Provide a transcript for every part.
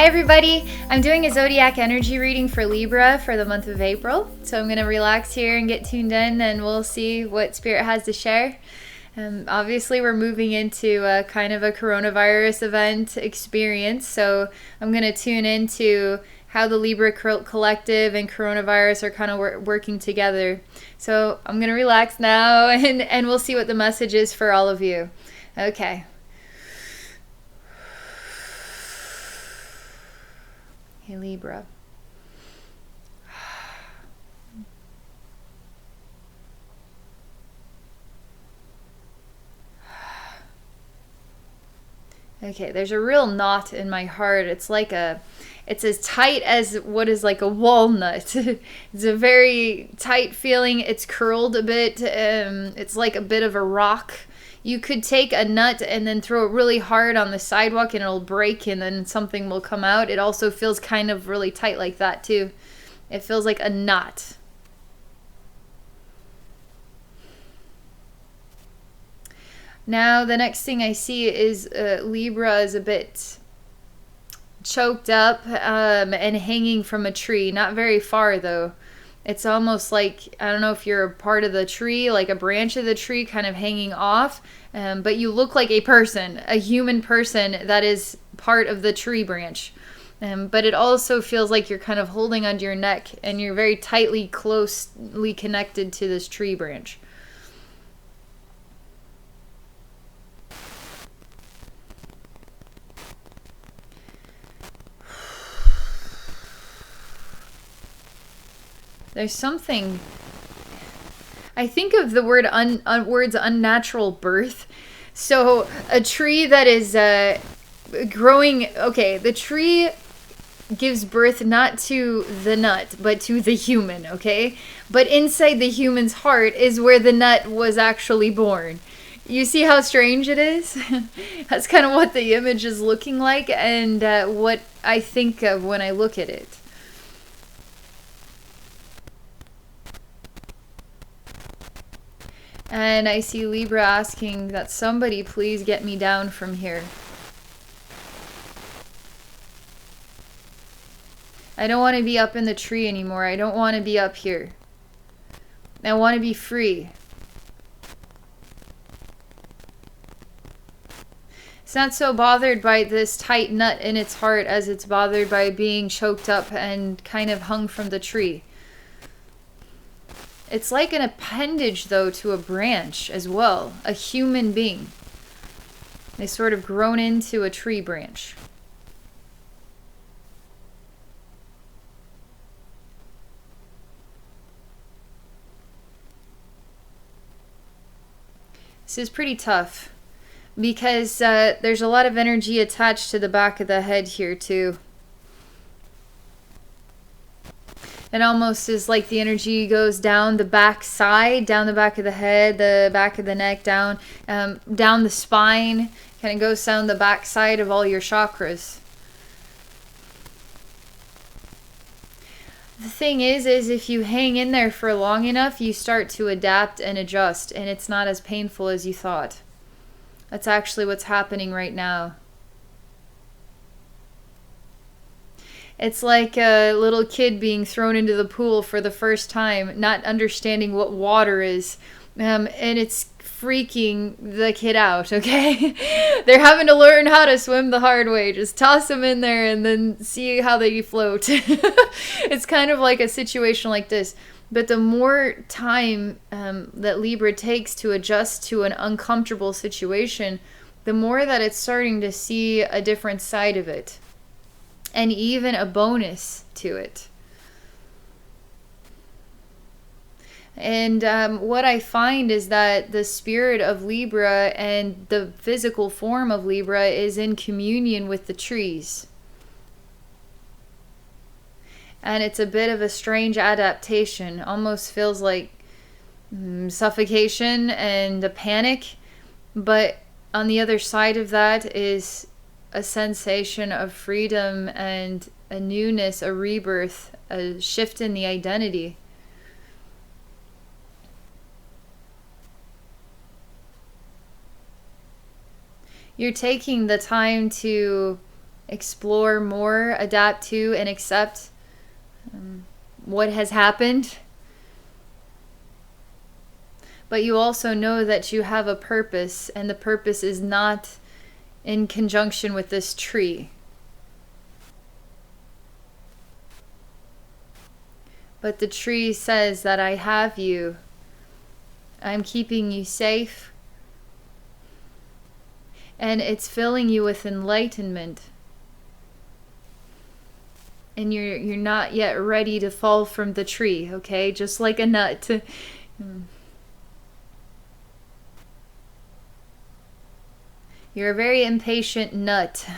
Hi everybody, I'm doing a Zodiac energy reading for Libra for the month of April. So I'm going to relax here and get tuned in and we'll see what Spirit has to share. Obviously we're moving into a kind of a coronavirus event experience, so I'm going to tune into how the Libra collective and coronavirus are kind of working together. So I'm going to relax now and we'll see what the message is for all of you. Okay. Hey Libra. Okay, there's a real knot in my heart. It's as tight as what is like a walnut. It's a very tight feeling. It's curled a bit. It's like a bit of a rock. You could take a nut and then throw it really hard on the sidewalk and it'll break and then something will come out. It also feels kind of really tight like that too. It feels like a knot. Now the next thing I see is Libra is a bit choked up and hanging from a tree. Not very far though. It's almost like, I don't know if you're a part of the tree, like a branch of the tree kind of hanging off, but you look like a person, a human person that is part of the tree branch. But it also feels like you're kind of holding onto your neck and you're very tightly, closely connected to this tree branch. There's something, I think of the word words unnatural birth. So a tree that is growing, okay, the tree gives birth not to the nut, but to the human, okay? But inside the human's heart is where the nut was actually born. You see how strange it is? That's kind of what the image is looking like and what I think of when I look at it. And I see Libra asking that somebody please get me down from here. I don't want to be up in the tree anymore. I don't want to be up here. I want to be free. It's not so bothered by this tight nut in its heart as it's bothered by being choked up and kind of hung from the tree. It's like an appendage, though, to a branch as well. A human being. They sort of grown into a tree branch. This is pretty tough because there's a lot of energy attached to the back of the head here, too. It almost is like the energy goes down the back side, down the back of the head, the back of the neck, down the spine. Kind of goes down the back side of all your chakras. The thing is if you hang in there for long enough, you start to adapt and adjust, and it's not as painful as you thought. That's actually what's happening right now. It's like a little kid being thrown into the pool for the first time, not understanding what water is, and it's freaking the kid out, okay? They're having to learn how to swim the hard way. Just toss them in there and then see how they float. It's kind of like a situation like this. But the more time that Libra takes to adjust to an uncomfortable situation, the more that it's starting to see a different side of it. And even a bonus to it. And what I find is that the spirit of Libra and the physical form of Libra is in communion with the trees. And it's a bit of a strange adaptation. Almost feels like suffocation and a panic. But on the other side of that is a sensation of freedom and a newness, a rebirth, a shift in the identity. You're taking the time to explore more, adapt to, and accept what has happened. But you also know that you have a purpose, and the purpose is not in conjunction with this tree. But the tree says that I have you. I'm keeping you safe. And it's filling you with enlightenment. And you're not yet ready to fall from the tree, okay? Just like a nut. You're a very impatient nut.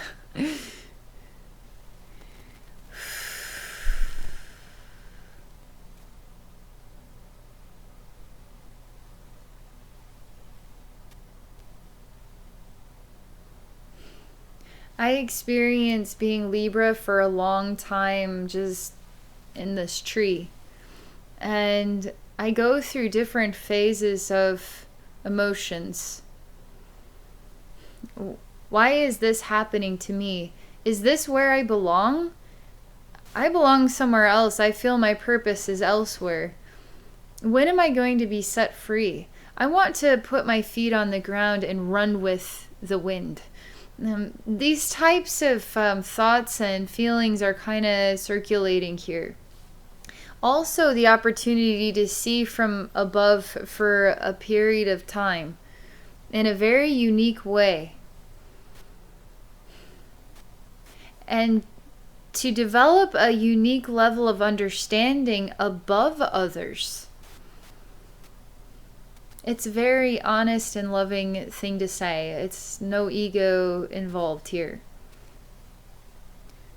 I experienced being Libra for a long time just in this tree. And I go through different phases of emotions. Why is this happening to me? Is this where I belong? I belong somewhere else. I feel my purpose is elsewhere. When am I going to be set free? I want to put my feet on the ground and run with the wind. These types of thoughts and feelings are kind of circulating here. Also, the opportunity to see from above for a period of time in a very unique way. And to develop a unique level of understanding above others. It's a very honest and loving thing to say. It's no ego involved here.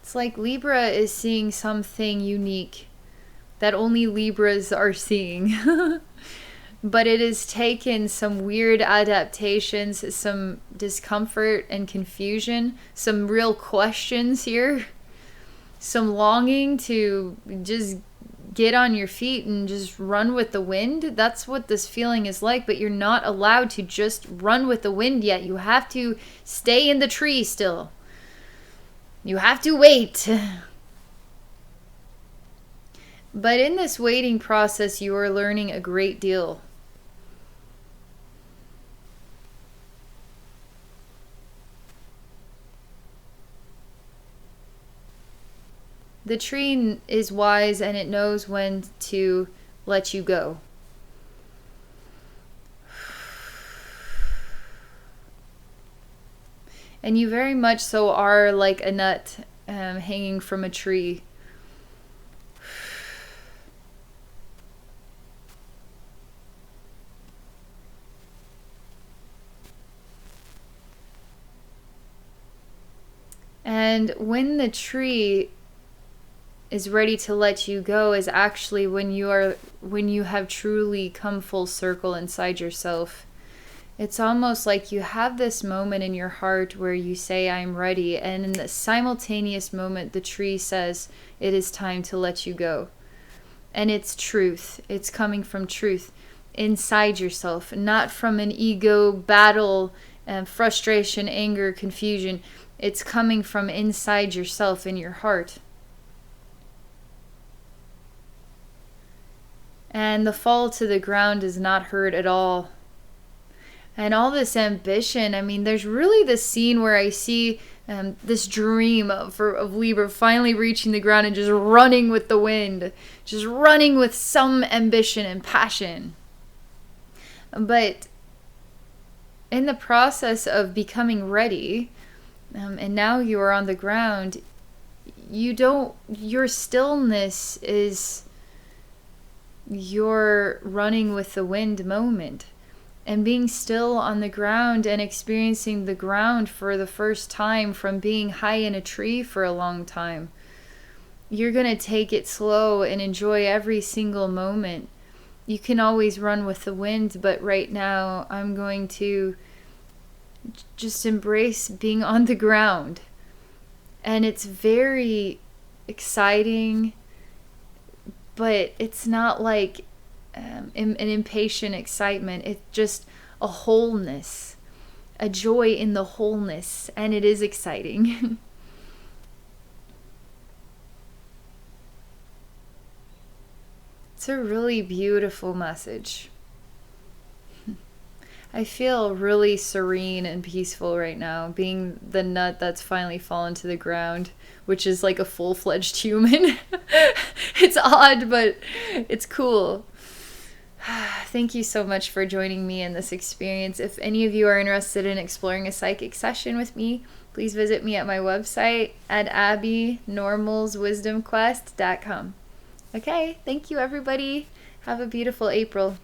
It's like Libra is seeing something unique that only Libras are seeing. But it has taken some weird adaptations, some discomfort and confusion, some real questions here, some longing to just get on your feet and just run with the wind. That's what this feeling is like, but you're not allowed to just run with the wind yet. You have to stay in the tree still. You have to wait. But in this waiting process, you are learning a great deal. The tree is wise and it knows when to let you go. And you very much so are like a nut hanging from a tree. And when the tree is ready to let you go is actually when you have truly come full circle inside yourself. It's almost like you have this moment in your heart where you say, I'm ready. And in the simultaneous moment, the tree says, it is time to let you go. And it's truth. It's coming from truth inside yourself, not from an ego battle and frustration, anger, confusion. It's coming from inside yourself in your heart. And the fall to the ground is not hurt at all. And all this ambition, I mean, there's really this scene where I see this dream of Libra finally reaching the ground and just running with the wind. Just running with some ambition and passion. But in the process of becoming ready, and now you are on the ground, your stillness is your running with the wind moment. And being still on the ground and experiencing the ground for the first time from being high in a tree for a long time. You're going to take it slow and enjoy every single moment. You can always run with the wind, but right now I'm going to just embrace being on the ground. And it's very exciting, but it's not like an impatient excitement. It's just a wholeness, a joy in the wholeness, and it is exciting. It's a really beautiful message. I feel really serene and peaceful right now, being the nut that's finally fallen to the ground, which is like a full-fledged human. It's odd, but it's cool. Thank you so much for joining me in this experience. If any of you are interested in exploring a psychic session with me, please visit me at my website at abbeynormalswisdomquest.com. Okay, thank you everybody. Have a beautiful April.